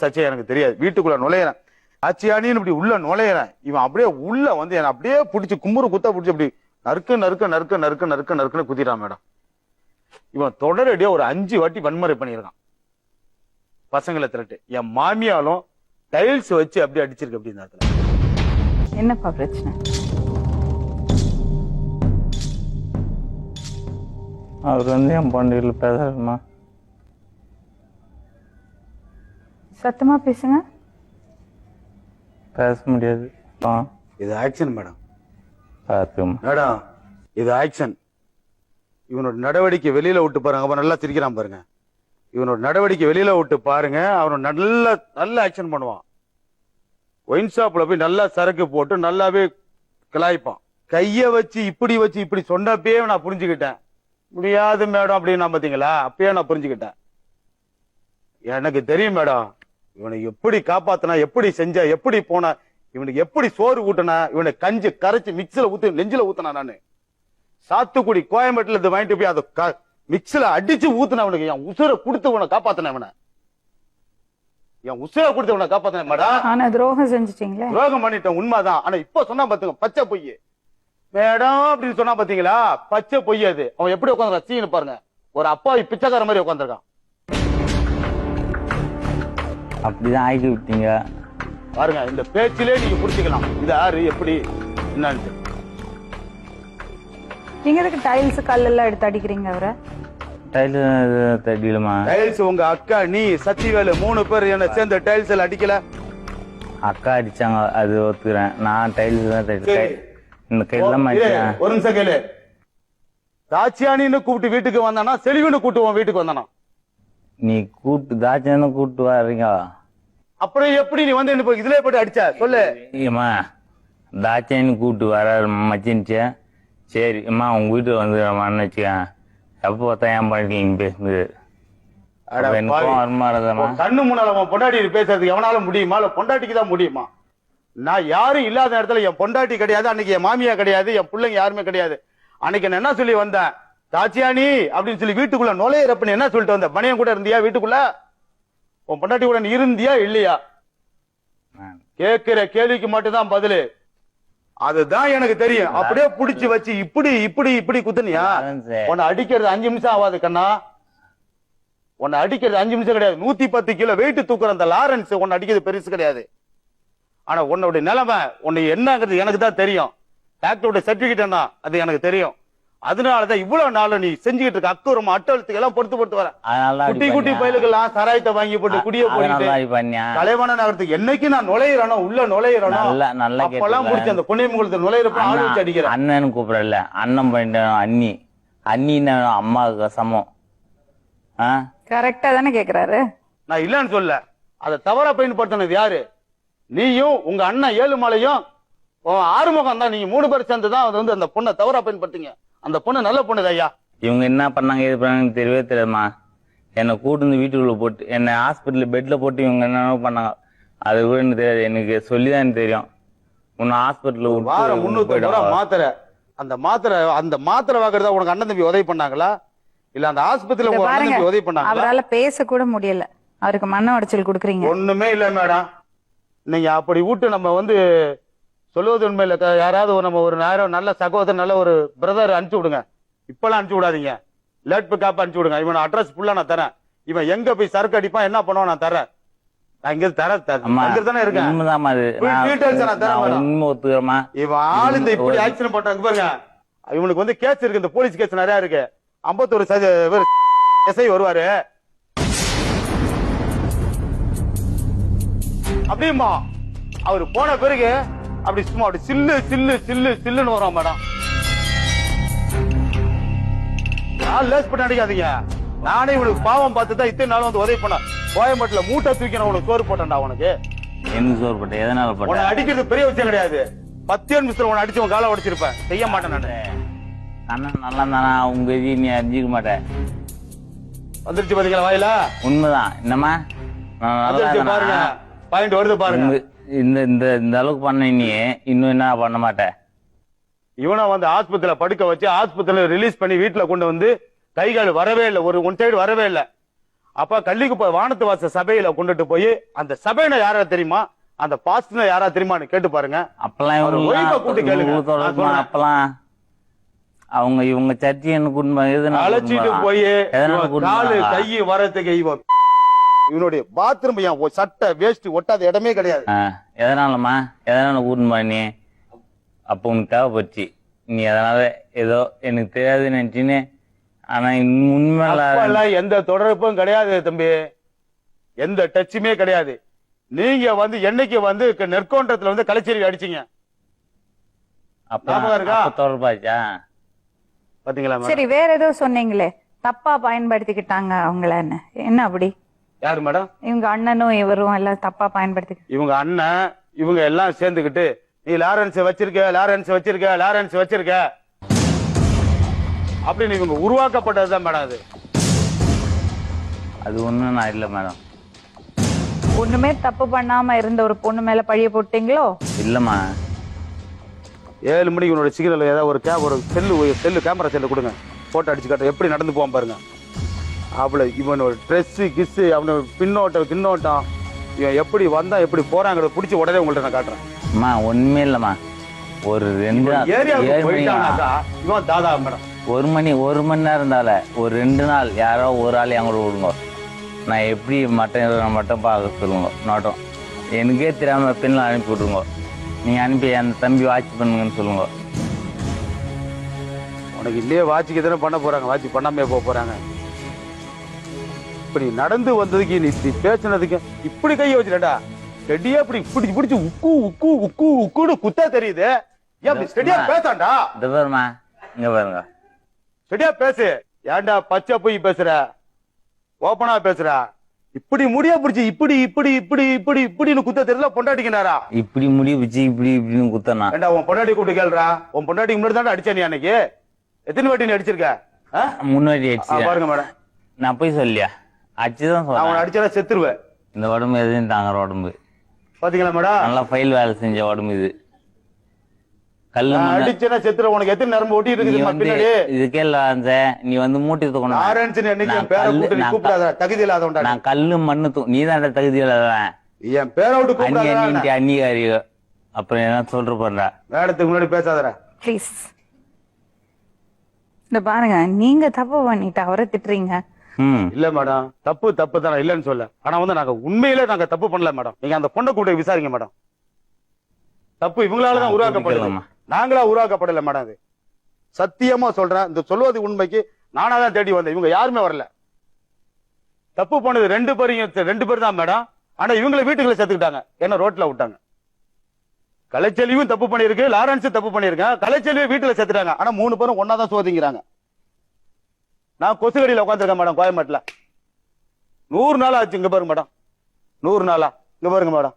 சச்சை எனக்கு தெரியாது. வீட்டுக்குள்ள நுழையிறேன், ஆச்சியானின்னு இப்படி உள்ள நுழையிறேன். இவன் அப்படியே உள்ள வந்து என்ன அப்படியே பிடிச்சி கும்புறு குத்த பிடிச்சி அப்படி நறுக்குன்னு குத்திட்டான் மேடம். இவன் தொடரடியா ஒரு 5 வாட்டி வன்முறை பண்ணியிருக்கான் பசங்களை திரட்டு. என் மாமியாலும் டைல்ஸ் வச்சு அப்படியே அடிச்சிருக்கு. அப்படி இந்த இடத்துல என்னப்பா பிரச்சனை? அவர் வந்து என் பொண்ணுல பேசுறமா. சத்தமா பேசுங்க. பேச முடியாது. இது ஆக்ஷன் மேடம். மேடம் இது ஆக்ஷன். இவனோட நடவடிக்கை வெளியில விட்டு பாருங்க. அப்ப நல்லா சிரிக்கிறான் பாருங்க. இவனோட நடவடிக்கை வெளியில விட்டு பாருங்க. அவன் நல்ல ஆக்ஷன் பண்ணுவான். ஒயின் ஷாப்ல போய் நல்லா சரக்கு போட்டு நல்லாவே கிளாய்ப்பான். கைய வச்சு இப்படி சொன்னப்பே நான் புரிஞ்சுக்கிட்டேன். முடியாது மேடம் அப்படின்னு நான் பாத்தீங்களா, அப்பயே நான் புரிஞ்சுக்கிட்டேன். எனக்கு தெரியும் மேடம் இவனை எப்படி காப்பாத்தினா, எப்படி செஞ்சா, எப்படி போனா, இவனுக்கு எப்படி சோறு ஊட்டினா, இவனை கஞ்சி கரைச்சி மிக்சில ஊத்து நெஞ்சில ஊத்தினா. நானு சாத்துக்குடி கோயம்பேட்டுல இருந்து வாங்கிட்டு போய் அதை மிக்சில அடிச்சு ஊத்துன. அவனுக்கு என் உசுரை கொடுத்து உன காப்பாத்தின. இவனை என் உசுரை கொடுத்து உன காப்பாத்தின மேடம். ஆனா துரோகம் செஞ்சுட்டீங்களே. துரோகம் பண்ணிட்டேன் உண்மைதான். ஆனா இப்ப சொன்னா பாத்துங்க பச்சை பொய் மேடம் அப்படின்னு சொன்னா பாத்தீங்களா, பச்சை பொய். அது அவன் எப்படி உட்காந்து சீனு பாருங்க. ஒரு அப்பாவி பிச்சைக்கார மாதிரி உட்காந்துருக்கான். அப்படிதான் ஆக்கி விட்டீங்க பாருங்க. இந்த பேச்சிலே நீங்க புடிச்சுக்கலாம் இது யாரு எப்படி என்னன்னு. நீங்க எதுக்கு டைல்ஸ் கல்லெல்லாம் எடுத்து அடிக்கிறீங்க அவரை? டைல்ஸ் தட்டிடுமா? டைல்ஸ் உங்க அக்கா நீ சத்திவேலு 3 பேர் என்ன சேர்ந்து டைல்ஸ் எல்லாம் அடிக்கல. அக்கா அடிச்சாங்க, அது ஒத்துக்கிறேன். நான் டைல்ஸ் தான் தட்டி இந்த கையெல்லாம் மாட்டேன். ஒரு நிமிஷம் கேளு. தாச்சியானின்னு கூப்பிட்டு வீட்டுக்கு வந்தானா, செலிவின்னு கூப்பிட்டு வீட்டுக்கு வந்தானா? நீ கூட்டு தாச்சான கூட்டு வர்றீங்க. அப்புறம் எப்படி நீ வந்து என்ன இதுல போட்டு அடிச்ச சொல்லு. ஏமா தாச்சான்னு கூட்டு வர மச்சின்ச்சு. சரி அம்மா உங்க வீட்டுக்கு வந்து வச்சுக்க. எப்போ பார்த்தா ஏன் பண்ணிட்டீங்க பேசுது கண்ணு முன்னால பொண்டாட்டி பேசுறதுக்கு எவனால முடியுமா? இல்ல பொண்டாட்டிக்கு தான் முடியுமா? நான் யாரும் இல்லாத இடத்துல என் பொண்டாட்டி கிடையாது, அன்னைக்கு என் மாமியா கிடையாது, என் பிள்ளைங்க யாருமே கிடையாது. அன்னைக்கு நான் என்ன சொல்லி வந்தேன், தாச்சியானி அப்படின்னு சொல்லி வீட்டுக்குள்ள நுழையிறப்பன்னு என்ன சொல்லிட்டு வந்த? பணியன் கூட இருந்தியா வீட்டுக்குள்ள? உன் பொண்டாட்டி கூட நீ இருந்தியா இல்லையா? கேட்கிற கேள்விக்கு மட்டும்தான் பதிலு. அதுதான் எனக்கு தெரியும். அப்படியே புடிச்சு வச்சு இப்படி குத்துனியா? உன்னை அடிக்கிறது 5 நிமிஷம் ஆகாது கண்ணா. உன்னை அடிக்கிறது 5 நிமிஷம் கிடையாது. 110 கிலோ வெயிட் தூக்குற அந்த லாரன்ஸ் உன்னை அடிக்கிறது பெருசு கிடையாது. ஆனா உன்னுடைய நிலைமை உன்னை என்னங்கிறது எனக்கு தான் தெரியும். டாக்டருடைய சர்டிபிகேட் என்ன அது எனக்கு தெரியும். அதனாலதான் இவ்வளவு நாள் நீ செஞ்சுக்கிட்டு இருக்க அக்கறம் அட்டழுத்துக்கு எல்லாம் பொறுத்து வர. குட்டி பயலுக்கெல்லாம் சராயத்தை வாங்கி போட்டு குடிய போயிட்டு கலைவான நகரத்துக்கு என்னைக்கு நான் நுழையிறனோ உள்ள நுழையிறனோ அப்பெல்லாம் முடிச்சு அந்த பொன்னியமங்கலத்தை நுழையிறப்ப ஆள் வச்சு அடிக்கிறேன். அண்ணன் கூப்பிடல, அண்ணன் பண்ணிட்டு அண்ணி. அண்ணி அம்மாவுக்கு சமம். கரெக்டா தானே கேக்குறாரு. நான் இல்லன்னு சொல்ல. அதை தவறா பயன்படுத்தினது யாரு? நீயும் உங்க அண்ணன் ஏழுமலையும் ஆறுமுகம் தான். நீங்க 3 பேர் சேர்ந்துதான் அது வந்து அந்த பொண்ணை தவறா பயன்படுத்திங்க. அந்த பொண்ணு நல்ல பொண்ணுது ஐயா. இவங்க என்ன பண்ணாங்க எது பண்ணாங்கன்னு தெரியவே தெரியாதுமா. என்னை கூட்டு வந்து வீட்டுக்குள்ள போட்டு என்னை ஹாஸ்பிட்டல் பெட்ல போட்டு இவங்க என்னென்ன பண்ணாங்க அது கூட எனக்கு தெரியாது. எனக்கு சொல்லிதான் தெரியும். உன்னை ஹாஸ்பிட்டல் வாரம் 300 மாத்திரை. அந்த மாத்திரை வாக்குறதா உனக்கு அண்ணன் தம்பி உதவி பண்ணாங்களா? இல்ல அந்த ஆஸ்பத்திரியில உதவி பண்ணாங்களா? அவரால பேச கூட முடியல. அவருக்கு மன உடைச்சல் கொடுக்குறீங்க. ஒண்ணுமே இல்ல மேடம். நீங்க அப்படி விட்டு நம்ம வந்து சொல்லுவது உண்மையில யாராவது நம்ம ஒரு நேரம் நல்ல சகோதரர் நல்ல ஒரு பிரதர் அனுப்பிச்சு விடுங்க. இப்பெல்லாம் அனுப்பிச்சு விடாதீங்க. லேட் பிக்கப் அனுப்பிச்சு விடுங்க. இவன் அட்ரஸ் ஃபுல்லா நான் தரேன். இவன் எங்க போய் சரக்கு அடிப்பான் என்ன பண்ணுவான் நான் தரேன். நான் இங்க தானே இருக்கேன். இவன் ஆள் இந்த இப்படி ஆக்சிடென்ட் பண்றாங்க பாருங்க. இவனுக்கு வந்து கேஸ் இருக்கு, இந்த போலீஸ் கேஸ் நிறைய இருக்கு. 51 எஸ்ஐ வருவாரு. அப்படியுமா அவரு போன பிறகு அப்படி சும்மா அப்படி சில்லுன்னு வரும் மேடம். லேஸ் பண்ண அடிக்காதீங்க. நானே இவனுக்கு பாவம் பார்த்துதான் இத்தனை நாள் வந்து உதவி பண்ண. கோயம்பேட்டுல மூட்டை தூக்கி உனக்கு சோறு போட்டேன்டா. உனக்கு என்ன சோறு போட்டேன்? எதனால போட்டேன்? அடிக்கிறது பெரிய விஷயம் கிடையாது. 10 நிமிஷத்துல உன்னை அடிச்சு உன் காலை உடைச்சிருப்பேன். செய்ய மாட்டேன் நானு. அண்ணன் நல்லா தானா? உங்க இது நீ அறிஞ்சிக்க மாட்டேன். வந்துருச்சு பாத்தீங்களா வாயில? உண்மைதான். என்னம்மா பாருங்க பாயிண்ட் வருது பாருங்க. இந்த அளவுக்கு பண்ண நீ இன்னும் என்ன பண்ண மாட்டேன். இவனை வந்து ஆஸ்பத்திரியில படுக்க வச்சு ஆஸ்பத்திரியில ரிலீஸ் பண்ணி வீட்டுல கொண்டு வந்து கை கால் வரவே இல்லை. ஒரு ஒன் சைடு வரவே இல்லை. அப்ப கள்ளிக்குப்பை வானத்து வாச சபையில கொண்டுட்டு போய் அந்த சபையில யாரா தெரியுமா, அந்த பாஸ்டர் யாரா தெரியுமான்னு கேட்டு பாருங்க. அப்பெல்லாம் அவர் ஒய்ஃபை கூட்டி கேளுங்க. இவங்க நான் சொல்றேன். அப்பெல்லாம் இவங்க சர்ச்சை என்ன கூட்டு அழைச்சிட்டு போய் காலு கை வரத்துக்கு இவனுடைய பாத்ரூம் சட்டை வேஸ்ட் ஒட்டாத இடமே கிடையாது. எதனாலமா எதனால கூட்டு பண்ணி அப்போ உனக்கு தேவைப்பட்டுச்சு, நீ அதனால ஏதோ எனக்கு தெரியாதுன்னு நினைச்சின்னு. ஆனா உண்மையில எந்த தொடர்பும் கிடையாது தம்பி, எந்த டச்சுமே கிடையாது. நீங்க வந்து என்னைக்கு வந்து நெற்கோன்றத்துல வந்து கலைச்சேரி அடிச்சீங்க அப்ப தொடர்பாச்சா பாத்தீங்களா? சரி, வேற ஏதோ சொன்னீங்களே தப்பா பயன்படுத்திக்கிட்டாங்க அவங்கள, என்ன அப்படி? யாரு மேடம்? இவங்க அண்ணனும் இவரும் எல்லாம் தப்பா பயன்படுத்தி, இவங்க அண்ணன் இவங்க எல்லாம் சேர்ந்துகிட்டு நீ லாரன்ஸ் வச்சிருக்க லாரன்ஸ் வச்சிருக்க லாரன்ஸ் வச்சிருக்க அப்படின்னு இவங்க உருவாக்கப்பட்டதுதான் மேடம். அது ஒண்ணும் நான் இல்ல மேடம். ஒண்ணுமே தப்பு பண்ணாம இருந்த ஒரு பொண்ணு மேல பழிய போட்டீங்களோ? இல்லம்மா, 7 மணிக்கு இவனோட சிக்னல் ஏதாவது ஒரு செல்லு கேமரா செல்லு கொடுங்க, போட்டோ அடிச்சு காட்ட எப்படி நடந்து போவான் பாருங்க. அவளை இவனோட ட்ரெஸ் கிஸ் அவனோட பின்னோட்டம் இவன் எப்படி வந்தா எப்படி போறாங்கிறத பிடிச்சி உடனே உங்கள்ட்ட நான் காட்டுறேன். அம்மா ஒண்ணுமே இல்லம்மா, ஒரு 2 ஏரியாவுக்கு போயிட்டானாக்கா இவன் தாதா மேடம். 1 மணி நேரம் இருந்தால ஒரு 2 நாள் யாரோ ஒரு ஆள் என் கூட விடுங்க, நான் எப்படி மட்டும் பார்க்க சொல்லுங்க. நோட்டம் எனக்கே தெரியாம பெண்ணில் அனுப்பி விட்ருங்க, நீங்க அனுப்பி அந்த தம்பி வாட்ச் பண்ணுங்கன்னு சொல்லுங்க. உனக்கு இல்லையே வாட்சிக்கு தானே பண்ண போறாங்க, வாட்சி பண்ணாமே போக போறாங்க. இப்படி நடந்து வந்ததுக்கு நீ இப்படி பேசினதுக்கு இப்படி கையை வச்சுடா ஸ்டெடியா இப்படி இப்படி பிடிச்சி உக்கு உக்கு உக்கு உக்குன்னு குத்தா தெரியுது. ஏன் ஸ்டெடியா பேசாண்டா? இந்த பாருமா, இங்க பாருங்க, ஸ்டெடியா பேசு. ஏன்டா பச்சை போய் பேசுற, ஓப்பனா பேசுற? இப்படி முடிய பிடிச்சி இப்படி இப்படி இப்படி இப்படி இப்படின்னு குத்த தெரியல பொண்டாட்டிக்கினாரா? இப்படி முடிய பிடிச்சி இப்படி இப்படின்னு குத்தனா? ஏண்டா உன் பொண்டாட்டி கூப்பிட்டு கேள்றா, உன் பொண்டாட்டிக்கு முன்னாடி தானே அடிச்சா நீ அன்னைக்கு? எத்தனை வாட்டி நீ அடிச்சிருக்க? 3 வாட்டி அடிச்சு பாருங்க மேடம். நான் போய் சொல்லியா அடிச்சுதான் சொல்றேன். அவனை அடிச்சா செத்துருவேன். இந்த உடம்பு எதுவும் தாங்குற உடம்பு பாத்தீங்களா மேடம்? நல்லா ஃபைல் வேலை செஞ்ச உடம்பு இது. கல்லு அடிச்சா செத்துரு. உனக்கு எத்தனை நரம்பு ஒட்டி இருக்குது? இதுக்கே இல்ல நீ வந்து மூட்டி தகுதி இல்லாத நான் கல்லு மண்ணு நீ தான் தகுதி இல்லாதவன். என் பேரை விட்டு அன்னிகாரி. அப்புறம் என்ன சொல்ற போறா? மேடத்துக்கு முன்னாடி பேசாதடா ப்ளீஸ். இந்த பாருங்க, நீங்க தப்பு பண்ணிட்டு அவரை திட்டுறீங்க. இல்ல மேடம், தப்பு தானே இல்லன்னு சொல்ல. ஆனா வந்து நாங்க உண்மையிலே நாங்க தப்பு பண்ணல மேடம். நீங்க அந்த பொண்ணை கூட விசாரிங்க மேடம். தப்பு இவங்களாலதான் உருவாக்கப்படல, நாங்களா உருவாக்கப்படல மேடம். அது சத்தியமா சொல்றேன், இந்த சொல்வது உண்மைக்கு நானாதான் தேடி வந்தேன், இவங்க யாருமே வரல. தப்பு பண்ணது 2 பேர் தான் மேடம். ஆனா இவங்களை வீட்டுக்குள்ள சேர்த்துக்கிட்டாங்க, என்ன ரோட்ல விட்டாங்க. கலைச்செல்வியும் தப்பு பண்ணிருக்கு, லாரன்ஸ் தப்பு பண்ணிருக்கேன், கலைச்செல்வியும் வீட்டுல சேர்த்துட்டாங்க. ஆனா 3 பேரும் ஒன்னாதான் சோதிக்கிறாங்க. நான் கொசுகடியில உட்காந்துருக்கேன் மேடம், கோயம்பேட்டில் 100 நாள் ஆச்சு. இங்க பாருங்க மேடம், 100 நாளா? இங்க பாருங்க மேடம்,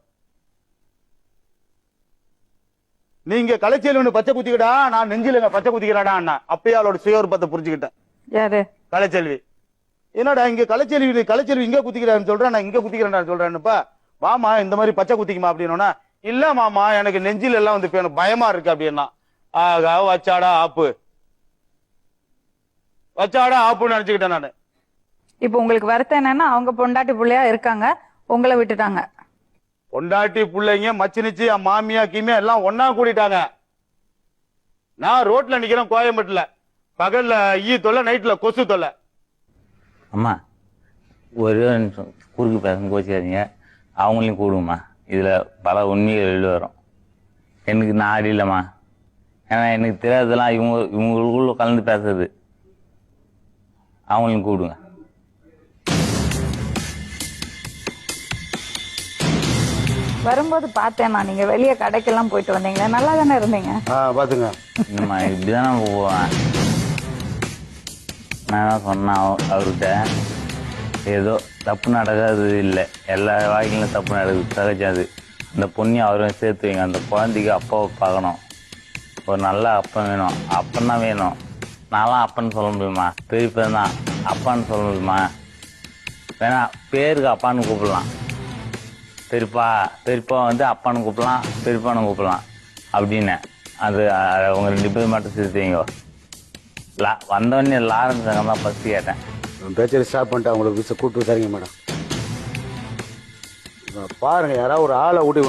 நீங்க கலைச்செல்வி பச்சை குத்திக்கிட்டா, நான் நெஞ்சில பச்சை குத்திக்கிறாடா அண்ணா. அப்பயே அவளோட சுயரூபத்தை புரிஞ்சுக்கிட்டேன். யாரு? கலைச்செல்வி. என்னடா இங்க கலைச்செல்வி இங்க குத்திக்கிறான்னு சொல்றேன், நான் இங்க குத்திக்கிறேன் சொல்றேன்னுப்பா. வாமா இந்த மாதிரி பச்சை குத்திக்குமா அப்படின்னா, இல்ல மாமா எனக்கு நெஞ்சில எல்லாம் வந்து எனக்கு பயமா இருக்கு அப்படின்னா. ஆகா வச்சாடா ஆப்புன்னு நினைச்சுக்கிட்டேன் நானு. இப்ப உங்களுக்கு வருத்தம் என்னன்னா, அவங்க பொண்டாட்டி புள்ளையா இருக்காங்க, உங்களை விட்டுட்டாங்க. பொண்டாட்டி பிள்ளைங்க மச்சினிச்சு மாமியா கீமியா எல்லாம் ஒன்னா கூடிட்டாங்க. நான் ரோட்ல நிக்கிறேன் கோயம்பேட்டுல, பகல்ல ஈ தொல்லை, நைட்ல கொசு தொல்லை. அம்மா ஒரே நிமிஷம் குறுக்கு பேச கோச்சிக்காதீங்க, அவங்களையும் கூடுங்கம்மா. இதுல பல உண்மைகள் வெளியே வரும். எனக்கு நான் ஆடி இல்லைம்மா, ஏன்னா எனக்கு தெரியாததெல்லாம் இவங்களுக்குள்ள கலந்து பேசுறது. அவங்களையும் கூடுங்க. வரும்போது பார்த்தேன் நான், நீங்க வெளியே கடைக்கெல்லாம் போயிட்டு வந்தீங்களா? நல்லா தானே இருந்தீங்க. பாத்துங்க இல்லம்மா, இப்படிதானே போவேன். நான் தான் சொன்னேன் அவர்கிட்ட, ஏதோ தப்பு நடக்காது இல்லை, எல்லா வாழ்க்கையிலும் தப்பு நடக்குது, சகஜாது. அந்த பொண்ணையும் அவரையும் சேர்த்து வைங்க. அந்த குழந்தைக்கு அப்பாவை பார்க்கணும், ஒரு நல்ல அப்பன் வேணும். அப்பன் தான் வேணும். நான்லாம் அப்பன்னு சொல்ல முடியுமா? பெரியப்பன் தான் அப்பான்னு சொல்ல முடியுமா? வேணா பேருக்கு அப்பான்னு கூப்பிடலாம். பெரியப்பா வந்து அப்பான்னு கூப்பிடலாம், பெரியப்பான்னு கூப்பிடலாம் அப்படின்னு. அது அவங்க 2 பேர் மட்டும் சேர்த்து வைங்க. வந்தவொடனே லாரன்ஸ் தான் ஃபர்ஸ்ட் கேட்டேன். பேச்சரி ஸ்டாப் பண்ணிட்டு அவங்களுக்கு விச கூப்பிட்டு விசாரிங்க மேடம். பாருங்க, யாராவது ஒரு ஆளை விட்டு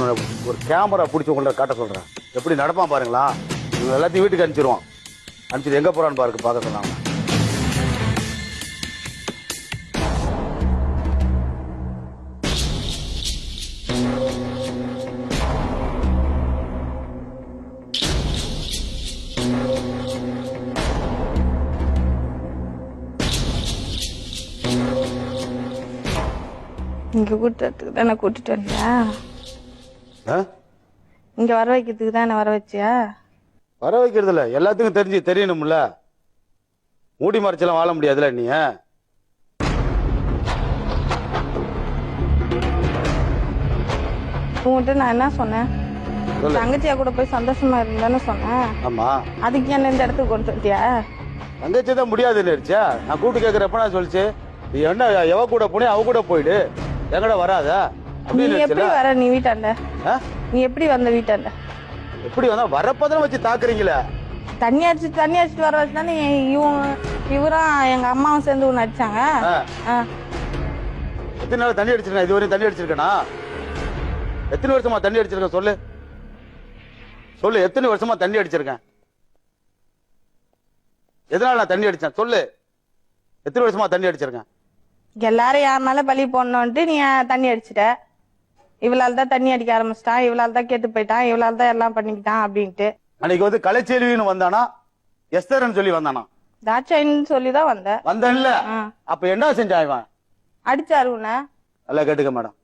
ஒரு கேமரா பிடிச்சி உங்கள்ட்ட காட்ட சொல்றேன். எப்படி நடப்பான் பாருங்களா. இவங்க எல்லாத்தையும் வீட்டுக்கு அனுப்பிச்சிருவான். அனுப்பிச்சிட்டு எங்க போறான்னு பாருங்க, பார்க்க சொன்னாங்க. இங்க கூட்டத்துக்கு தானே கூட்டிட்டு வந்தியா? ஆ? இங்க வர வைக்கிறதுக்கு தானே வர வச்சியா? வர வைக்கிறது இல்ல, எல்லாத்துக்கும் தெரியணும்ல. மூடி மறைச்செல்லாம் வாழ முடியாதுல நீ. உங்ககிட்ட நான் என்ன சொன்னேன்? சொல்லு. தங்கச்சியா கூட போய் சந்தோஷமா இருந்தானே சொன்னேன். ஆமா, அதுக்கு என்ன இந்த இடத்துக்கு கொண்டு வந்துட்டியா? தங்கச்சி தான் முடியாதுன்னு இருச்சா. நான் கூப்பிட்டு கேட்கறப்ப நான் சொல்லிச்சு, நீ என்ன எவ கூட போனே அவ கூட போயிடு, எங்கட வராத நீ அப்படின்னு எப்படி இருந்துச்சுல. வர? நீ வீட்டாண்ட ஆ? நீ எப்படி வந்த வீட்டாண்ட? எப்படி வந்தா வரப்பதான் வச்சு தாக்குறீங்களே. தண்ணி அடிச்சுட்டு வர வச்சுதானே இவரும் எங்க அம்மாவும் சேர்ந்து ஒண்ணு அடிச்சாங்க. ஆ. எத்தனை நாள் தண்ணி அடிச்சிருக்கேன்? இதுவரையும் தண்ணி அடிச்சிருக்கேனா? எத்தனை வருஷமா தண்ணி அடிச்சிருக்கேன் சொல்லு. சொல்லு, எத்தனை வருஷமா தண்ணி அடிச்சிருக்கேன்? எதனால நான் தண்ணி அடிச்சேன் சொல்லு. எத்தனை வருஷமா தண்ணி அடிச்சிருக்கேன்? எல்லாரும் யார் மேல பழி போடணும்ட்டு நீ தண்ணி அடிச்சிட்ட. இவளால தான் தண்ணி அடிக்க ஆரம்பிச்சிட்டான், இவளால தான் கேட்டு போயிட்டான், இவளால தான் எல்லாம் பண்ணிக்கிட்டான் அப்படின்ட்டு. அன்னைக்கு வந்து கலைச்செல்வின்னு வந்தானா, எஸ்தர்ன்னு சொல்லி வந்தானா? தாட்சாயின்னு சொல்லிதான் வந்த. வந்தேன்ல, அப்ப என்ன செஞ்சான் இவன்? அடிச்சாரு உன்னை. நல்லா கேட்டுக்க மேடம்.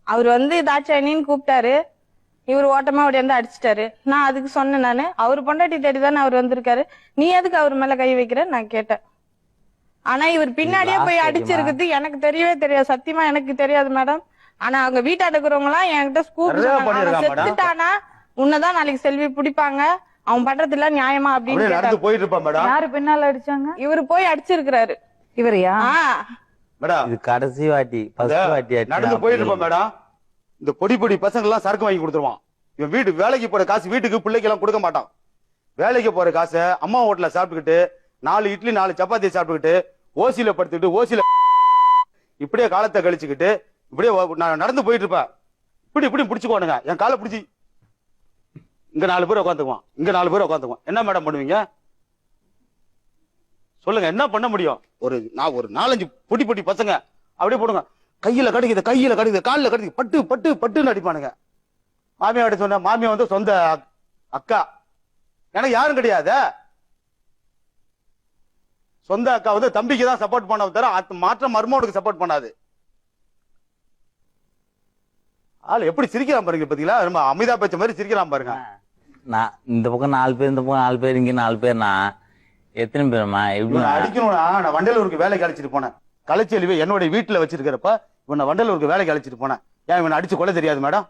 அவர் வந்து தாட்சாயினின்னு கூப்பிட்டாரு, இவர் ஓட்டமா ஓடியாந்து அடிச்சிட்டாரு. நான் அதுக்கு சொன்னேன், நானு அவர் பொண்டாட்டி தேடி தானே அவர் வந்திருக்காரு, நீ எதுக்கு அவர் மேல கை வைக்கிற நான் கேட்டேன். ஆனா இவர் பின்னாடியே போய் அடிச்சிருக்குது எனக்கு தெரியவே தெரியாது, சத்தியமா எனக்கு தெரியாது மேடம். ஆனா அவங்க வீட்டாண்ட இருக்கிறவங்க எல்லாம் என்கிட்ட செத்துட்டானா உன்னதான் நாளைக்கு செல்வி பிடிப்பாங்க, அவன் பண்றது இல்ல நியாயமா அப்படின்னு போயிட்டு இருப்பான் மேடம். யாரு பின்னால அடிச்சாங்க? இவரு போய் அடிச்சிருக்கிறாரு. இவரையா? மேடம் இது கடைசி வாட்டி, ஃபர்ஸ்ட் வாட்டி நடந்து போயிட்டு இருப்பான் மேடம். இந்த பொடி பசங்க எல்லாம் சரக்கு வாங்கி கொடுத்துருவான். இவன் வீட்டு வேலைக்கு போற காசு வீட்டுக்கு பிள்ளைக்கு எல்லாம் கொடுக்க மாட்டான். வேலைக்கு போற காசை அம்மா ஹோட்டல்ல சாப்பிட்டுக்கிட்டு 4 இட்லி 4 சப்பாத்தி சாப்பிட்டுக்கிட்டு ஓசியில படுத்துக்கிட்டு ஓசியில இப்படியே காலத்தை கழிச்சுக்கிட்டு இப்படியே நான் நடந்து போயிட்டு இருப்பேன். இப்படி பிடிச்சுக்கோனுங்க, என் காலை பிடிச்சி இங்க 4 பேர் உட்காந்துக்குவான், இங்க 4 பேர் உட்காந்துக்குவான். என்ன மேடம் பண்ணுவீங்க சொல்லுங்க, என்ன பண்ண முடியும்? ஒரு 4-5 பொடி பசங்க அப்படியே போடுங்க, கையில கடிக்குது காலில் கடிக்குது, பட்டுன்னு அடிப்பானுங்க. மாமியாட்ட சொன்ன, மாமியா வந்து சொந்த அக்கா, எனக்கு யாரும் கிடையாது. சொந்த அக்கா வந்து தம்பிக்கு தான் சப்போர்ட் பண்ண தவிர மாற்ற மருமகனுக்கு சப்போர்ட் பண்ணாது. ஆள் எப்படி சிரிக்கிறான் பாருங்க, பாத்தீங்களா? ரொம்ப அமிதாப் பச்சன் மாதிரி சிரிக்கிறான் பாருங்க. நான் இந்த பக்கம் 4 பேர், இந்த பக்கம் 4 பேர், இங்க 4 பேர்னா எத்தனை பேருமா? எப்படி அடிக்கணும்னா நான் வண்டலூருக்கு வேலைக்கு அழைச்சிட்டு போனேன். கலைச்செல்வி என்னுடைய வீட்டுல வச்சிருக்கிறப்ப இவனை வண்டலூருக்கு வேலைக்கு அழைச்சிட்டு போனேன். ஏன் இவனை அடிச்சு கொள்ள தெரியாது மேடம்?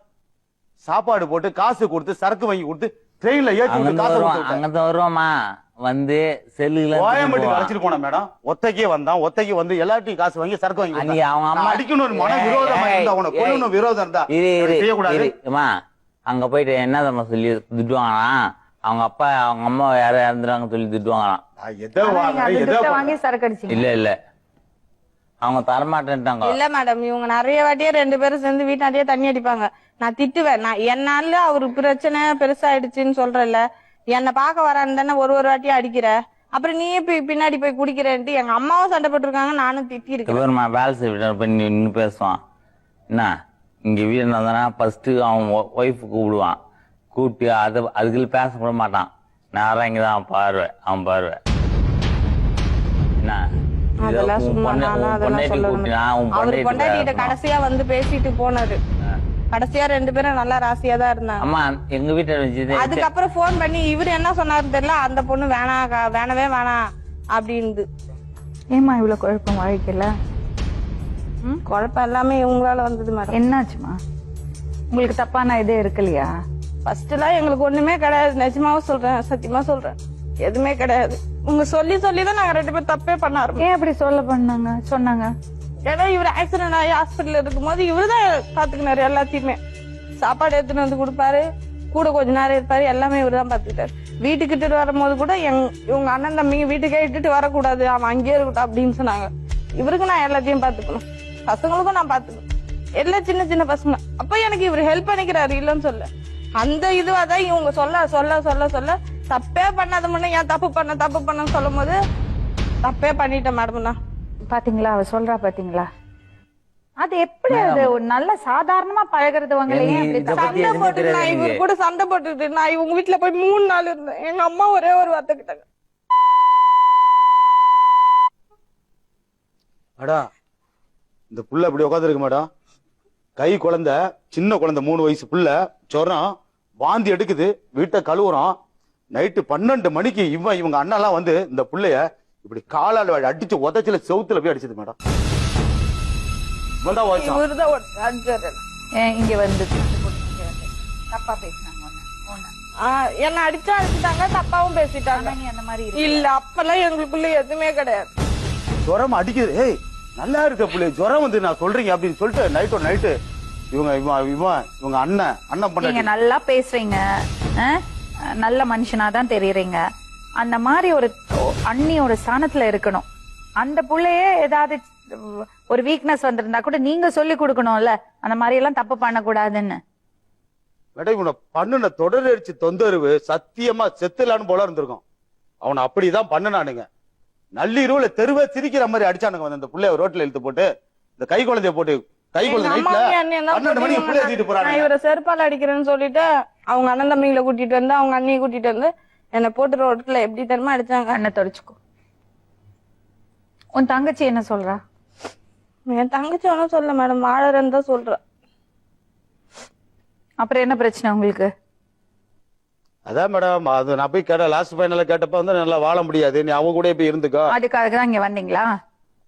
சாப்பாடு போட்டு காசு கொடுத்து சரக்கு வாங்கி கொடுத்து ட்ரெயின்ல ஏற்றி அங்கதான் வருவாமா வந்து செல்லுல கோயம்பேட்டுக்கு அழைச்சிட்டு போனேன் மேடம். ஒத்தைக்கே வந்தான், ஒத்தைக்கு வந்து எல்லாத்தையும் காசு வாங்கி சரக்கு வாங்கி அவங்க அம்மா அடிக்கணும் மன விரோதமா இருந்தா, உனக்கு கொல்லணும் விரோதம் இருந்தா செய்யக்கூடாது. அங்க போயிட்டு என்னதம்மா சொல்லி திட்டுவாங்களாம், அவங்க அப்பா அவங்க அம்மா யாரோ இறந்துறாங்க சொல்லி திட்டுவாங்களாம். வாங்கி சரக்கு அடிச்சு இல்ல அவங்க தரமாட்டேன்ட்டாங்க. இல்ல மேடம், இவங்க நிறைய வாட்டியே 2 பேரும் சேர்ந்து வீட்டாண்டியே தண்ணி அடிப்பாங்க. நான் திட்டுவேன், நான் என்னால அவரு பிரச்சனை பெருசாயிடுச்சுன்னு சொல்றேன்ல, என்னை பார்க்க வரான்னு தானே ஒரு வாட்டியும் அடிக்கிற, அப்புறம் நீயே பின்னாடி போய் குடிக்கிறேன்ட்டு எங்க அம்மாவும் சண்டை போட்டிருக்காங்க, நானும் திட்டி இருக்கேன். வேலை செய்ய பண்ணி நின்று பேசுவான். என்ன இங்க வீடு இருந்தா ஃபர்ஸ்ட் அவன் ஒய்ஃபு கூப்பிடுவான், கூப்பிட்டு அதுக்குள்ள பேச கூட மாட்டான். நேரம் இங்கதான் அவன் பார்வை என்ன அதெல்லாம் சும்மா நானும் அதெல்லாம் சொல்லணும். அவரு பொண்டாட்டிகிட்ட கடைசியா வந்து பேசிட்டு போனாரு. கடைசியா 2 பேரும் நல்லா ராசியா தான் இருந்தாங்க. அம்மா எங்க வீட்டுல அதுக்கப்புறம் போன் பண்ணி இவரு என்ன சொன்னாரு தெரியல, அந்த பொண்ணு வேணவே வேணாம் அப்படின்னு. ஏமா இவ்வளவு குழப்பம் வாழ்க்கையில? குழப்பம் எல்லாமே இவங்களால வந்தது மேடம். என்னாச்சுமா? உங்களுக்கு தப்பான இதே இருக்கலையா? ஃபர்ஸ்ட் எல்லாம் எங்களுக்கு ஒண்ணுமே கிடையாது, நிஜமாவும் சொல்றேன், சத்தியமா சொல்றேன், எதுவுமே கிடையாது. உங்க சொல்லி தான் நாங்க 2 பேரும் தப்பே பண்ண ஆரம்பிச்சோம். ஏன் அப்படி சொன்னாங்க? ஏன்னா இவர் ஆக்சிடென்ட் ஆகி ஹாஸ்பிட்டல் இருக்கும் போது இவருதான் பாத்துக்கினாரு எல்லாத்தையுமே. சாப்பாடு எடுத்துட்டு வந்து கொடுப்பாரு, கூட கொஞ்ச நேரம் இருப்பாரு, எல்லாமே இவருதான் பாத்துக்கிட்டாரு. வீட்டுக்கிட்டு வரும்போது கூட இவங்க அண்ணன் தம்பிங்க வீட்டுக்கே இட்டுட்டு வரக்கூடாது, அவன் அங்கேயே இருக்கட்டும் அப்படின்னு சொன்னாங்க. இவருக்கு நான் எல்லாத்தையும் பாத்துக்கணும், பசங்களுக்கும் நான் பாத்துக்கணும், எல்லாம் சின்ன சின்ன பசங்க. அப்ப எனக்கு இவர் ஹெல்ப் பண்ணிக்கிறாரு, இல்லன்னு சொல்ல. அந்த இதுவாதான் இவங்க சொல்ல சொல்ல சொல்ல சொல்ல தப்பே பண்ணாத முன்ன ஏன் தப்பு பண்ணன்னு சொல்லும் போது தப்பே பண்ணிட்டேன் மேடம். நான் பாத்தீங்களா அவ சொல்றா பாத்தீங்களா? அது எப்படி அது ஒரு நல்ல சாதாரணமா பழகுறதுவங்களையே சண்டை போட்டு நான் இவரு கூட சண்டை போட்டுட்டு நான் இவங்க வீட்டுல போய் 3 நாள் இருந்தேன். எங்க அம்மா ஒரே ஒரு வார்த்தை கிட்டாங்க. மேடம் இந்த புள்ள அப்படி உட்காந்துருக்கு மேடம். கை குழந்தை, சின்ன குழந்தை 3 வயசு புள்ள, சொரம், வாந்தி எடுக்குது, வீட்டை கழுவுறோம். நைட்டு 12 மணிக்கு இவங்க அண்ணாலாம் வந்து இந்த புள்ளைய இப்படி காலால அடிச்சு உதச்சில செவுத்துல போய் அடிச்சது மேடம். இவருதான் அடிச்சாரு. இங்க வந்து தப்பா பேசினாங்க என்ன அடிச்சுட்டாங்க, தப்பாவும் பேசிட்டாங்க. நீ அந்த மாதிரி இல்ல அப்பெல்லாம் எங்களுக்குள்ள எதுவுமே கிடையாது. ஜுரம் அடிக்குது, ஏய் நல்லா இருக்க புள்ளை ஜுரம் வந்து நான் சொல்றீங்க அப்படின்னு சொல்லிட்டு நைட்டு இவங்க அண்ணன் பண்ண நீங்க நல்லா பேசுறீங்க, நல்ல மனுஷனாதான் தெரியுறீங்க. அந்த மாதிரி ஒரு அண்ணியோட ஸ்தானத்துல இருக்கணும். அந்த புள்ளையே ஏதாவது ஒரு வீக்னஸ் வந்திருந்தா கூட நீங்க சொல்லி கொடுக்கணும்ல, அந்த மாதிரி எல்லாம் தப்பு பண்ணக்கூடாதுன்னு. மேடம் இவனை பண்ணுன தொடர் அடிச்சு தொந்தரவு சத்தியமா செத்துலான்னு போல இருந்திருக்கும். அவனை அப்படிதான் பண்ணுனானுங்க. நள்ளிரவுல தெருவே சிரிக்கிற மாதிரி அடிச்சானுங்க வந்து அந்த புள்ளைய ரோட்ல இழுத்து போட்டு இந்த கை குழந்தைய போட்டு கை குழந்தை நைட்ல 12 மணிக்கு புள்ளைய தூக்கிட்டு போறாங்க. இவரை செருப்பால அடிக்கிறேன்னு சொல்லிட்டு அவங்க அண்ணன் தம்பிங்களை கூட்டிட்டு வந்து அவங்க அண்ணியை கூட்டிட்டு வந்து என்னை போட்டு ரோட்ல எப்படி தெரியுமா அடிச்சாங்க. அண்ணன் தொடச்சுக்கோ. உன் தங்கச்சி என்ன சொல்றா? என் தங்கச்சி ஒன்னும் சொல்ல மேடம், வாழறன்னு தான் சொல்ற. அப்புறம் என்ன பிரச்சனை உங்களுக்கு? அதான் மேடம் அது நான் போய் கேட்ட லாஸ்ட் ஃபைனல்ல கேட்டப்ப வந்து நல்லா வாழ முடியாது, நீ அவங்க கூட போய் இருந்துக்கோ, அதுக்காக தான் இங்க வந்தீங்களா?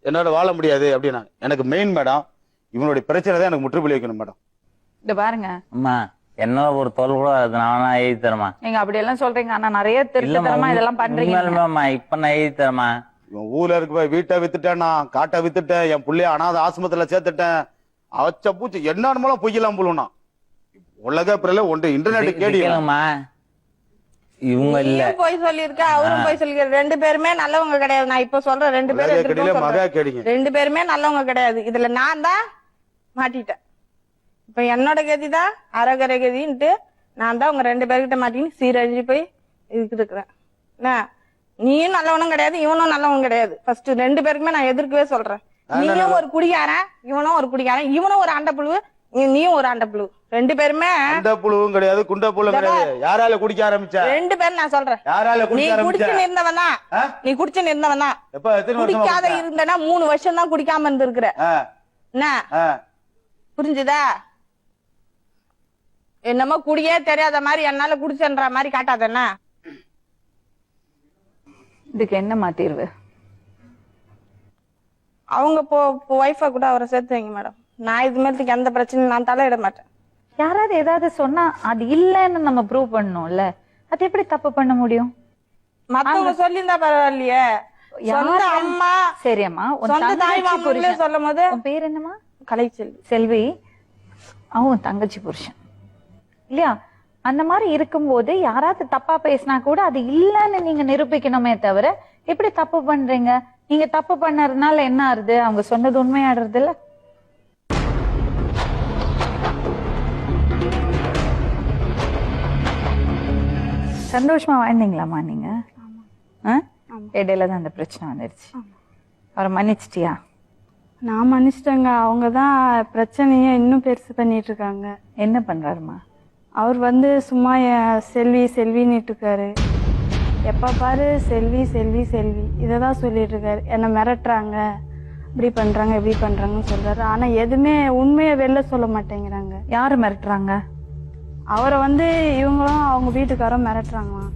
என்னோட வாழ முடியாது அப்படின்னா எனக்கு மெயின் மேடம் இவனுடைய பிரச்சனை தான் எனக்கு முற்றுப்புள்ளி வைக்கணும் மேடம். இந்த பாருங்க அம்மா என்ன ஒரு தொல் கூட அது நான் எழுதி தரமா. நீங்க அப்படி எல்லாம் சொல்றீங்க, ஆனா நிறைய திருத்தமா இதெல்லாம் பண்றீங்க. இப்ப நான் எழுதி தரமா. இவன் ஊர்ல இருக்க வீட்டை வித்துட்டேன், நான் காட்டை வித்துட்டேன், என் புள்ளைய அனாத ஆசிரமத்துல சேர்த்துட்டேன், அவச்ச பூச்சி என்னன்னு பொய்யலாம் போலும்னா உலக பிறல ஒன்று இன்டர்நெட் கேடிக்கலாமா. இவங்க இல்ல போய் சொல்லிருக்க, அவரும் போய் சொல்லிருக்க, 2 பேருமே நல்லவங்க கிடையாது. நான் இப்ப சொல்றேன் 2 பேரும் 2 பேருமே நல்லவங்க கிடையாது. இதுல நான் தான் மாட்டிட்டேன். இப்ப என்னோட கதி தான் அரகரை கதின்ட்டு நான் தான் உங்க 2 பேர்கிட்ட மாட்டின்னு சீரழிஞ்சு போய் இருக்கிறேன். நீயும் நல்லவனும் கிடையாது, இவனும் நல்லவன் கிடையாது. ஃபர்ஸ்ட் 2 பேருக்குமே நான் எதிர்க்கவே சொல்றேன். நீயும் ஒரு குடிகாரன், இவனும் ஒரு குடிகாரன், இவனும் ஒரு அண்டப்புழு, நீயும் ஒரு அண்டப்புழு. 2 பேருமே அண்டப்புழுவும் கிடையாது குண்டப்புழுவும் கிடையாது. யாரால குடிக்க ஆரம்பிச்சா? 2 பேரும் நான் சொல்றேன். யாரால நீ குடிச்சு நிறந்தவன் தான், நீ குடிச்சு நிறந்தவன் தான். குடிக்காத இருந்தனா 3 வருஷம் தான் குடிக்காம இருந்திருக்கிற. என்ன புரிஞ்சுதா? என்னமோ குடியே தெரியாத மாதிரி என்னால குடிச்சன்ற மாதிரி காட்டாதன்னா. இதுக்கு என்னமா தீர்வு? அவங்க ஒய்ஃபா கூட அவரை சேர்த்து வைங்க மேடம். நான் இது மாதிரி எந்த பிரச்சனையும் நான் தலையிட மாட்டேன். யாராவது ஏதாவது சொன்னா அது இல்லன்னு நம்ம ப்ரூவ் பண்ணணும்ல, அது எப்படி தப்பு பண்ண முடியும்? மத்தவங்க சொல்லியிருந்தா பரவாயில்லையே. சொந்த அம்மா சரி அம்மா, சொந்த தாய் மாமங்களே சொல்லும் போது. உன் பேர் என்னமா? கலைச்செல்வி. செல்வி. அவன் தங்கச்சி புருஷன் இல்லையா? அந்த மாதிரி இருக்கும்போது யாராவது தப்பா பேசினா கூட அது இல்லன்னு நீங்க நிரூபிக்கணுமே தவிர எப்படி தப்பு பண்றீங்க? நீங்க தப்பு பண்ணறதுனால என்ன ஆறுது? அவங்க சொன்னது உண்மையாடுறது இல்ல. சந்தோஷமா வாழ்ந்தீங்களாமா நீங்க? இடையில தான் அந்த பிரச்சனை வந்துருச்சு. அவரை மன்னிச்சிட்டியா? நான் மன்னிச்சிட்டேங்க. அவங்கதான் பிரச்சனைய இன்னும் பெருசு பண்ணிட்டு இருக்காங்க. என்ன பண்றாருமா? அவர் வந்து சும்மா செல்வி செல்வின்னு இருக்காரு. எப்ப பாரு செல்வி செல்வி செல்வி இததான் சொல்லிட்டு இருக்காரு. என்ன மிரட்டுறாங்க, இப்படி பண்றாங்க இப்படி பண்றாங்கன்னு சொல்றாரு. ஆனா எதுவுமே உண்மையை வெளில சொல்ல மாட்டேங்கிறாங்க. யாரு மிரட்டுறாங்க? அவரை வந்து இவங்களும் அவங்க வீட்டுக்காரும் மிரட்டுறாங்களாம்.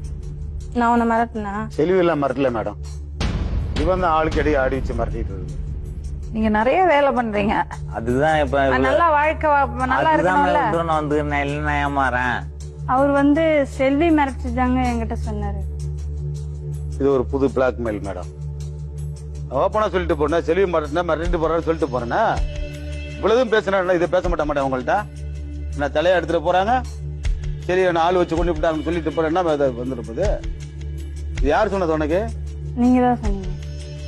நான் உன்னை மிரட்டுனா? செல்வி எல்லாம் மிரட்டல மேடம், இவன் தான் ஆளுக்கு அடி ஆடி வச்சு மிரட்டிட்டு இருக்கு. நீங்க நிறைய வேலை பண்றீங்க. அதுதான் இப்ப நல்லா வாழ்க்கை நல்லா இருக்கணும்ல. வந்து நான் ஏமாறேன். அவர் வந்து செல்வி மிரட்டிதாங்க என்கிட்ட சொன்னாரு. இது ஒரு புது பிளாக்மெயில் மேடம். ஓப்பனா சொல்லிட்டு போறேன், செல்வி மிரட்டிட்டு போறான்னு சொல்லிட்டு போறேன்னா இவ்வளவும் பேசினா இதை பேச மாட்டேன் உங்கள்கிட்ட. என்ன தலையை எடுத்துட்டு போறாங்க? சரி நான் ஆள் வச்சு கொண்டு விட்டாங்கன்னு சொல்லிட்டு போற என்ன வந்துருப்பது? இது யார் சொன்னது உனக்கு? நீங்க தான் சொன்னீங்க.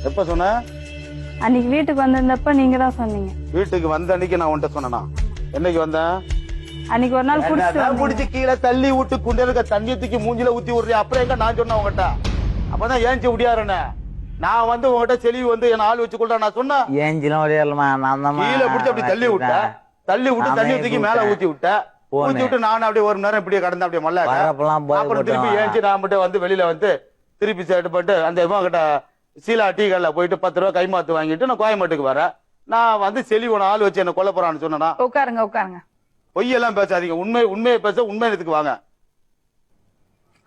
எப்ப சொன்ன? அன்னைக்கு வீட்டுக்கு வந்திருந்தப்ப நீங்க தான் சொன்னீங்க. வீட்டுக்கு வந்த அன்னைக்கு நான் உன்கிட்ட சொன்னேனா? என்னைக்கு வந்தேன்? அன்னைக்கு ஒரு நாள் குடிச்சு கீழே தள்ளி விட்டு குண்டே இருக்க தண்ணியை தூக்கி மூஞ்சில ஊத்தி விடுறியா? அப்புறம் எங்க நான் சொன்னேன் உங்ககிட்ட? அப்பதான் ஏஞ்சி உடியாருன்னு நான் வந்து உங்ககிட்ட செலி வந்து என் ஆள் வச்சு கொள்ற நான் சொன்னேன். ஏஞ்சிலாம் உடையலமா நான் தான் கீழே பிடிச்சி அப்படி தள்ளி விட்டேன். தள்ளி விட்டு தண்ணி தூக்கி மேல ஊத்தி விட்டேன். ஊத்தி விட்டு நானும் அப்படியே ஒரு நேரம் இப்படியே கடந்து அப்படியே மல்ல அப்புறம் திருப்பி ஏஞ்சி நான் மட்டும் வந்து வெளியில வந்து திருப்பி சேர்த்து போட்டு அந்த கிட்ட சீலா டீ கடையில போயிட்டு 10 ரூபாய் கைமாத்து வாங்கிட்டு நான் கோயம்பேட்டுக்கு வரேன். நான் வந்து செலி உன ஆள் வச்சு என்ன கொல்ல போறான்னு சொன்னா உட்காருங்க உட்காருங்க. பொய்யெல்லாம் பேசாதீங்க. உண்மையை பேச உண்மையத்துக்கு வாங்க.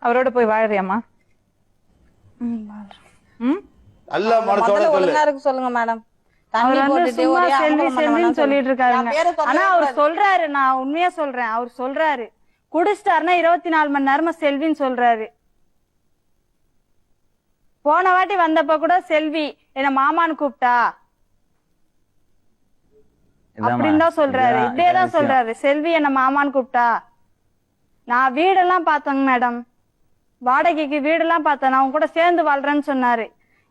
அவரோட போய் வாழறியாமா? நல்ல மனசோட சொல்லு. சொல்லுங்க மேடம். சொல்லிட்டு இருக்காருங்க. ஆனா அவர் சொல்றாரு, நான் உண்மையா சொல்றேன், அவர் சொல்றாரு குடிச்சிட்டாருன்னா 24 மணி நேரமா செல்வின்னு சொல்றாரு. போன வாட்டி வந்தப்ப கூட செல்வி என்ன மாமான்னு கூப்பிட்டா அப்படின்னு தான் சொல்றாரு. இப்படியேதான் சொல்றாரு, செல்வி என்ன மாமான்னு கூப்பிட்டா. நான் வீடெல்லாம் பார்த்தேங்க மேடம், வாடகைக்கு வீடெல்லாம் பார்த்தேன். நான் அவங்க கூட சேர்ந்து வாழ்றேன்னு சொன்னாரு.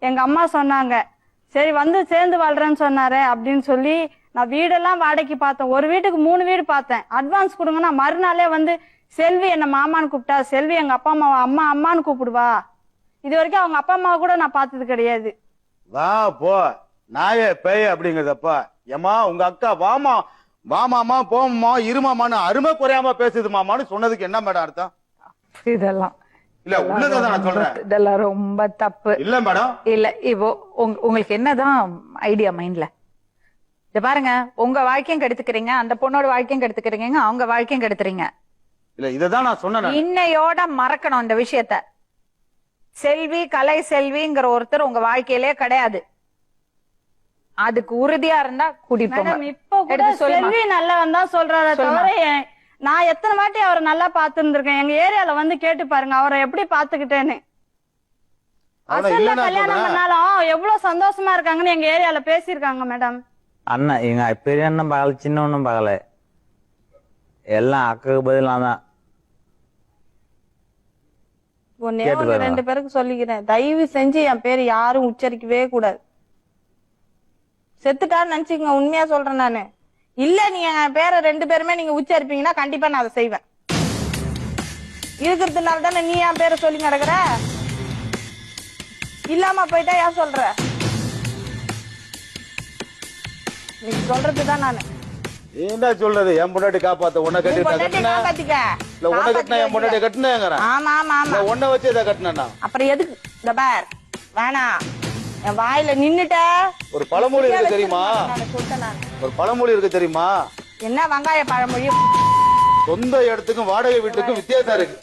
எங்க அம்மா சொன்னாங்க, சரி வந்து சேர்ந்து வாழ்றேன்னு சொன்னாரு அப்படின்னு சொல்லி நான் வீடெல்லாம் வாடகைக்கு பார்த்தேன். ஒரு வீட்டுக்கு 3 வீடு பார்த்தேன். அட்வான்ஸ் கொடுங்கன்னா மறுநாளே வந்து செல்வி என்ன மாமான்னு கூப்பிட்டா. செல்வி எங்க அப்பா அம்மாவை அம்மான்னு கூப்பிடுவா. இது வரைக்கும் அவங்க அப்பா அம்மாவை கூட நான் பார்த்தது கிடையாது. வா போ நாயே பேய் அப்படிங்கறதப்பா. ஏமா உங்க அக்கா வாமா வாமாமா போமா இருமாமான்னு அருமை குறையாம பேசுது மாமான்னு சொன்னதுக்கு என்ன மேடம் அர்த்தம்? இதெல்லாம் இல்ல உள்ளதான் நான் சொல்றேன். இதெல்லாம் ரொம்ப தப்பு இல்ல மேடம். இல்ல இப்போ உங்களுக்கு என்னதான் ஐடியா மைண்ட்ல? இத பாருங்க, உங்க வாழ்க்கையும் கெடுத்துக்கிறீங்க, அந்த பொண்ணோட வாழ்க்கையும் கெடுத்துக்கிறீங்க, அவங்க வாழ்க்கையும் கெடுத்துறீங்க. இல்ல இததான் நான் சொன்னேன். இன்னையோட மறக்கணும் இந்த விஷயத்த. செல்வி கலை செல்விங்கிற ஒருத்தர் உங்க வாழ்க்கையிலே கிடையாது. அதுக்கு உறுதியா இருந்தா கூட்டிட்டு போங்க. இப்ப கூட செல்வி நல்லவன் தான் சொல்றாரு தவிர நான் எத்தனை வாட்டி அவரை நல்லா பாத்து இருந்திருக்கேன். எங்க ஏரியால வந்து கேட்டு பாருங்க அவரை எப்படி பாத்துக்கிட்டேன்னு. அசல்ல கல்யாணம் பண்ணாலும் எவ்வளவு சந்தோஷமா இருக்காங்கன்னு எங்க ஏரியால பேசிருக்காங்க மேடம். அண்ணா எங்க பெரிய அண்ணன் பார்க்கல, சின்ன ஒண்ணும் பார்க்கல, எல்லாம் அக்காவுக்கு பதிலா தான். ஒன்னே 2 பேருக்கு சொல்லிக்கிறேன், தயவு செஞ்சு என் பேரு யாரும் உச்சரிக்கவே கூடாது. செத்துட்டான்னு நினைச்சுக்கங்க, உண்மையா சொல்றேன் நானு. இல்ல நீங்க என் பேரை 2 பேருமே நீங்க உச்சரிப்பீங்கன்னா கண்டிப்பா நான் அதை செய்வேன். இருக்கிறதுனால தானே நீ என் பேரை சொல்லி நடக்கிற. இல்லாம போயிட்டா ஏன் சொல்ற? நீ சொல்றதுதான் நானு. என்ன சொல்றது? என் பொண்டாட்டி காப்பாத்த உன்னை கட்டி காப்பாத்திக்க. இல்ல உன்னை கட்டினா என் பொண்டாட்டி கட்டினேங்கிற. ஆமா ஆமா ஆமா. உன்னை வச்சு இதை கட்டினா அப்புறம் எதுக்கு? இந்த பார் வேணாம், என் வாயில நின்னுட்ட. ஒரு பழமொழி இருக்கு தெரியுமா? ஒரு பழமொழி இருக்கு தெரியுமா? என்ன வெங்காய பழமொழி? சொந்த இடத்துக்கும் வாடகை வீட்டுக்கும் வித்தியாசம் இருக்கு.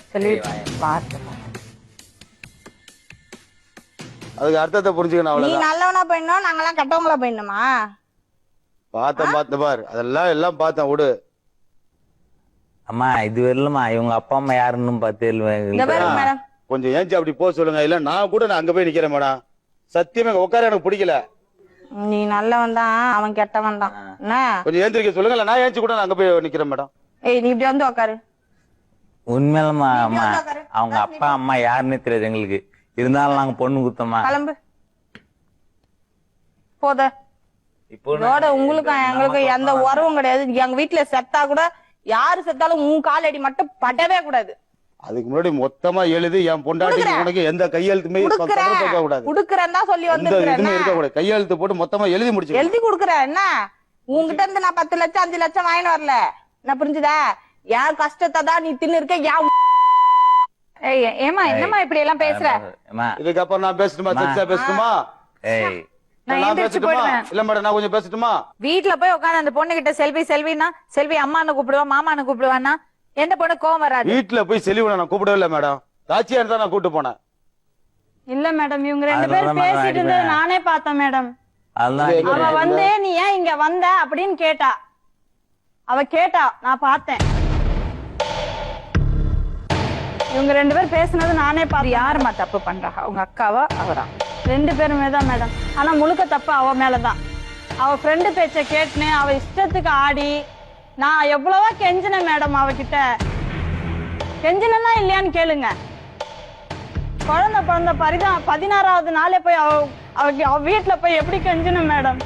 அதுக்கு அர்த்தத்தை புரிஞ்சுக்கணும். நீ அவ்வளவுதான். நல்லவனா போயிடணும், நாங்கெல்லாம் கெட்டவங்களா போயிடணுமா? பார்த்த பாரு, அதெல்லாம் எல்லாம் பார்த்தேன் விடு. அம்மா இது வரலமா இவங்க அப்பா அம்மா யாருன்னு இந்த பாருங்க பார்த்து மேடம், கொஞ்சம் ஏஞ்சி அப்படி போக சொல்லுங்க. இல்ல நான் கூட நான் அங்க போய் நிக்கிறேன் மேடம். சத்தியமா உட்கார எனக்கு பிடிக்கல. நீ நல்லவன் தான், அவன் கெட்டவன் தான். என்ன கொஞ்சம் ஏந்திரிக்க சொல்லுங்க. இல்ல நான் ஏஞ்சி கூட நான் அங்க போய் நிக்கிறேன் மேடம். ஏய் நீ இப்படி வந்து உட்காரு. உண்மையிலமா அம்மா அவங்க அப்பா அம்மா யாருன்னே தெரியாது எங்களுக்கு. இருந்தாலும் நாங்க பொண்ணு குத்தமா கிளம்பு போத. இப்போ இதோட உங்களுக்கும் எங்களுக்கும் எந்த உறவும் கிடையாது. எங்க வீட்டுல செத்தா கூட யாரு செத்தாலும் உன் காலடி மட்டும் படவே கூடாது. அதுக்கு முன்னாடி மொத்தமா எழுதி என் பொண்டாட்டி உனக்கு எந்த கையெழுத்துமே கூடாது. குடுக்கறேன் தான் சொல்லி வந்து இருக்க கூடாது. கையெழுத்து போட்டு மொத்தமா எழுதி முடிச்சு எழுதி குடுக்கறேன். என்ன உங்ககிட்ட இருந்து நான் 10 லட்சம் 5 லட்சம் வாங்கிட்டு வரல. என்ன புரிஞ்சுதா? என் கஷ்டத்தை தான் நீ தின்னு இருக்க. ஏமா என்னமா இப்படி எல்லாம் பேசுற? இதுக்கப்புறம் நான் பேசட்டுமா? செக்ஸா பேசட்டுமா? நான் பேசட்டுமா? இல்ல மேடம் நான் கொஞ்சம் பேசட்டுமா? வீட்டுல போய் உட்காந்து அந்த பொண்ணு கிட்ட செல்வி செல்வினா செல்வி அம்மான்னு கூப்பிடுவா மாமான்னு கூப்பிடுவான்னா எந்த பொண்ணு கோவம் வராது? வீட்டுல போய் செல்வி நான் கூப்பிடவே இல்ல மேடம். தாச்சியா தான் நான் கூட்டு போனேன். இல்ல மேடம், இவங்க 2 பேரும் பேசிட்டு இருந்தது நானே பார்த்தேன் மேடம். அவ வந்து நீ ஏன் இங்க வந்த அப்படின்னு கேட்டா. அவ கேட்டா, நான் பார்த்தேன். இவங்க 2 பேரும் பேசுனது நானே பார்த்தேன். யாருமா தப்பு பண்றா? அவங்க அக்காவா அவரா? 2 பேருமே தான் மேடம். ஆனா முழுக்க தப்பு அவ மேலதான். அவ ஃப்ரெண்டு பேச்ச கேட்டுன்னு அவ இஷ்டத்துக்கு ஆடி நான் எவ்வளவா கெஞ்சினேன் மேடம் அவகிட்ட. கெஞ்சினா இல்லையான்னு கேளுங்க. குழந்தை பிறந்த 16வது நாளே போய் அவ வீட்டுல போய் எப்படி கெஞ்சணும் மேடம்?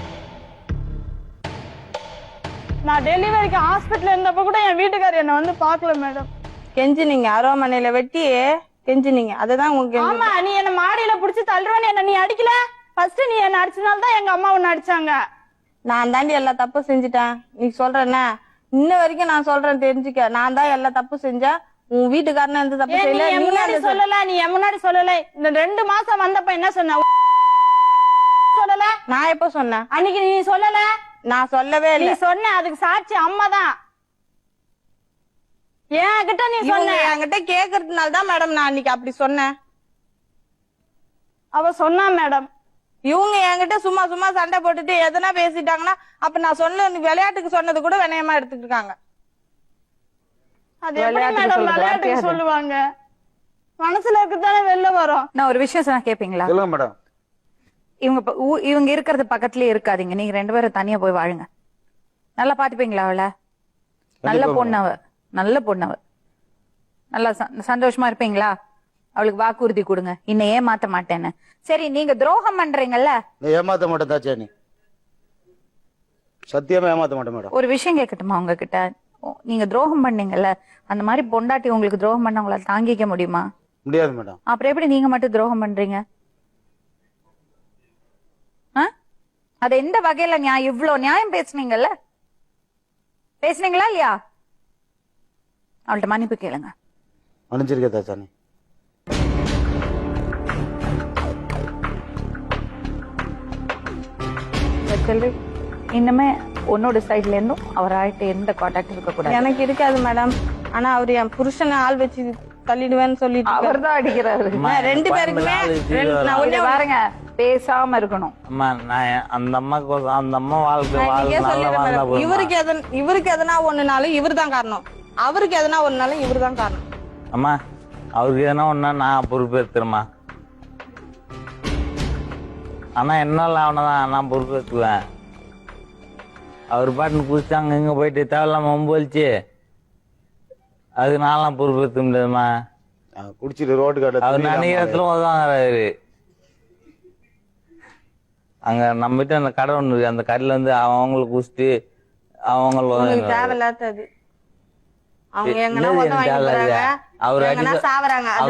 நான் டெலிவரிக்கு ஹாஸ்பிட்டல் இருந்தப்ப கூட என் வீட்டுக்காரர் என்ன வந்து பாக்கல மேடம். கெஞ்சினீங்க அரோமனையில வெட்டி கெஞ்சினீங்க, அதுதான் உங்களுக்கு ஆமா, நீ என்ன மாடியில புடிச்சு தள்ளுறவன்னு என்ன நீ அடிக்கல. ஃபர்ஸ்ட் நீ என்ன அடிச்சனால்தான் எங்க அம்மா உன்னை அடிச்சாங்க. நான் தாண்டி எல்லா தப்பும் செஞ்சுட்டேன். நீ சொல்றேன்னா இன்ன வரைக்கும் நான் சொல்றேன் தெரிஞ்சுக்க. நான் தான் எல்லா தப்பு செஞ்சேன். உன் வீட்டுக்காரன எந்த தப்பு செய்யல. நீ முன்னாடி சொல்லல, நீ முன்னாடி சொல்லல. இந்த 2 மாசம் வந்தப்ப என்ன சொன்ன? சொல்லல. நான் எப்ப சொன்னேன்? அன்னைக்கு நீ சொல்லல. நான் சொல்லவே நீ இல்ல. சொன்ன, அதுக்கு சாட்சி அம்மா தான். என்கிட்ட நீ சொன்ன. என்கிட்ட கேக்குறதுனால தான் மேடம் நான் அன்னைக்கு அப்படி சொன்னேன். அவ சொன்னா மேடம். இவங்க என்கிட்ட சும்மா சும்மா சண்டை போட்டுட்டு எதனா பேசிட்டாங்கன்னா அப்ப நான் சொன்ன விளையாட்டுக்கு சொன்னது கூட வினயமா எடுத்துட்டு இருக்காங்க. அது எப்படி மேடம் விளையாட்டுக்கு சொல்லுவாங்க? மனசுல இருக்குதானே வெளில வரும். நான் ஒரு விஷயம் சொன்னா கேப்பீங்களா? சொல்லுங்க மேடம். இவங்க இருக்கிறது பக்கத்துலயே இருக்காதீங்க. நீங்க 2 பேரும் தனியா போய் வாழுங்க. நல்லா பாத்துப்பீங்களா அவளை? நல்ல பொண்ணவ, நல்ல பொண்ணவ. நல்லா சந்தோஷமா இருப்பீங்களா? அவளுக்கு வாக்குறுதி கொடுங்க, இன்னும் ஏமாத்த மாட்டேன்னு. சரி, நீங்க துரோகம் பண்றீங்கல்ல? ஏமாத்த மாட்டேன் தாச்சா, நீ சத்தியமா ஏமாத்த மாட்டேன் மேடம். ஒரு விஷயம் கேட்கட்டுமா உங்ககிட்ட? நீங்க துரோகம் பண்ணீங்கல்ல, அந்த மாதிரி பொண்டாட்டி உங்களுக்கு துரோகம் பண்ண உங்களால தாங்கிக்க முடியுமா? முடியாது மேடம். அப்புறம் எப்படி நீங்க மட்டும் துரோகம் பண்றீங்க? அது எந்த வகையில நியாயம்? இவ்வளவு நியாயம் பேசுனீங்கல்ல, பேசுனீங்களா இல்லையா? அவள்கிட்ட மன்னிப்பு கேளுங்க. மன்னிச்சிருக்கே தாச்சா நீ. செல்வி, இன்னுமே உன்னோட சைட்ல இருந்தும் அவர் ஆயிட்டு எந்த கான்டாக்ட் இருக்க கூடாது. எனக்கு இருக்காது மேடம். ஆனா அவரு என் புருஷனை ஆள் வச்சு தள்ளிடுவேன்னு சொல்லிட்டு அவர் தான் அடிக்கிறாரு. 2 பேருக்குமே நான் ஒண்ணே பாருங்க, பேசாம இருக்கணும். அம்மா நான் அந்த அம்மாக்கு அந்த அம்மா வாழ்க்கை இவருக்கு எதனா ஒண்ணுனாலும் இவரு தான் காரணம். அவருக்கு எதனா ஒண்ணுனாலும் இவரு தான் காரணம். அம்மா அவருக்கு எதனா ஒன்னா நான் பொறுப்பேற்றுறேம்மா. ஆனா என்னால அவனதான் நான் பொறுப்பேற்றுவேன். அவர் பாட்டுன்னு குடிச்சு அங்க இங்க போயிட்டு தேவையில்லாம ஒம்பொழிச்சு அதுக்கு நான்லாம் பொறுப்பேற்ற முடியாதுமா. குடிச்சிட்டு ரோட்டு அவர் நினைக்கிறதுல உதவாங்கிறாரு. அங்க நம்ம கிட்ட அந்த கடை ஒண்ணு இருக்கு, அந்த கடையில வந்து அவங்களுக்கு குடிச்சிட்டு அவங்களுக்கு தேவையில்லாதது. அவங்க எங்கன்னா அவர்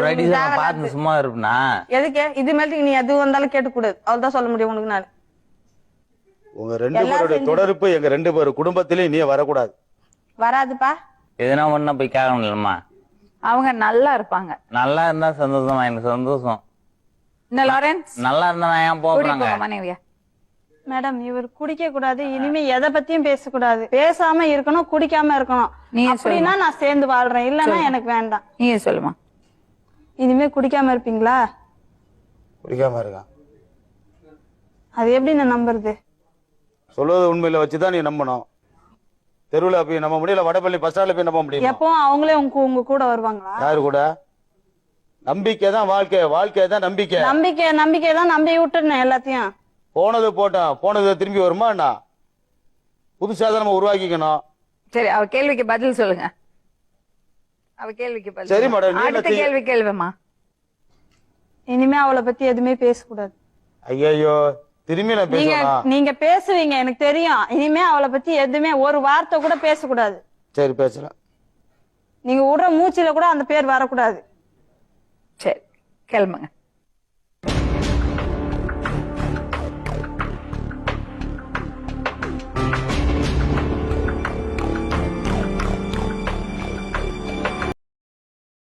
அடி பார்த்து சும்மா இருப்பா. எதுக்கு இது மேலத்துக்கு நீ எது வந்தாலும் கேட்டுக்கூடாது. அவள்தான் சொல்ல முடியும் உனக்கு. நான் உங்க 2 பேருடைய தொடர்பு எங்க 2 பேரு குடும்பத்திலயும் நீ வரக்கூடாது. வராதுப்பா. எதுனா ஒண்ணா போய் கேட்கணும் இல்லம்மா. அவங்க நல்லா இருப்பாங்க. நல்லா இருந்தா சந்தோஷமா, எனக்கு சந்தோஷம். இந்த லாரன்ஸ் நல்லா இருந்தா நான் ஏன் போறாங்க? மனைவியா மேடம், இவர் குடிக்க கூடாது. இனிமே எதை பத்தியும் பேசக்கூடாது. பேசாம இருக்கணும், குடிக்காம இருக்கணும். அப்படின்னா நான் சேர்ந்து வாழ்றேன், இல்லன்னா எனக்கு வேண்டாம். நீயே சொல்லுமா. இனிமே குடிக்காம இருப்பீங்களா? குடிக்காம இருக்கான். அது எப்படி நான் நம்புறது? சொல்லுவது உண்மையில வச்சுதான் நீ நம்பணும். தெருவுல போய் நம்ப முடியல, வடபள்ளி பஸ் ஸ்டாண்ட்ல போய் நம்ப முடியும். எப்போ அவங்களே உங்க கூட வருவாங்களா? யாரு கூட? நம்பிக்கை தான் வாழ்க்கை, வாழ்க்கை தான் நம்பிக்கை. நம்பிக்கை தான் நம்பி விட்டுருந்தேன் எல்லாத்தையும். போனது போட்டோம், போனது திரும்பி வருமா என்ன? புதுசா தான் நம்ம உருவாக்கிக்கணும். சரி, அவ கேள்விக்கு பதில் சொல்லுங்க. அவ கேள்விக்கு பதில். சரி மேடம், அடுத்த கேள்வி கேள்விமா. இனிமே அவளை பத்தி எதுவுமே பேசக்கூடாது. ஐயோ, திரும்பி நான் பேசணும். நீங்க பேசுவீங்க எனக்கு தெரியும். இனிமே அவளை பத்தி எதுவுமே ஒரு வார்த்தை கூட பேசக்கூடாது. சரி, பேசலாம். நீங்க விடுற மூச்சில கூட அந்த பேர் வரக்கூடாது. சரி, கிளம்புங்க.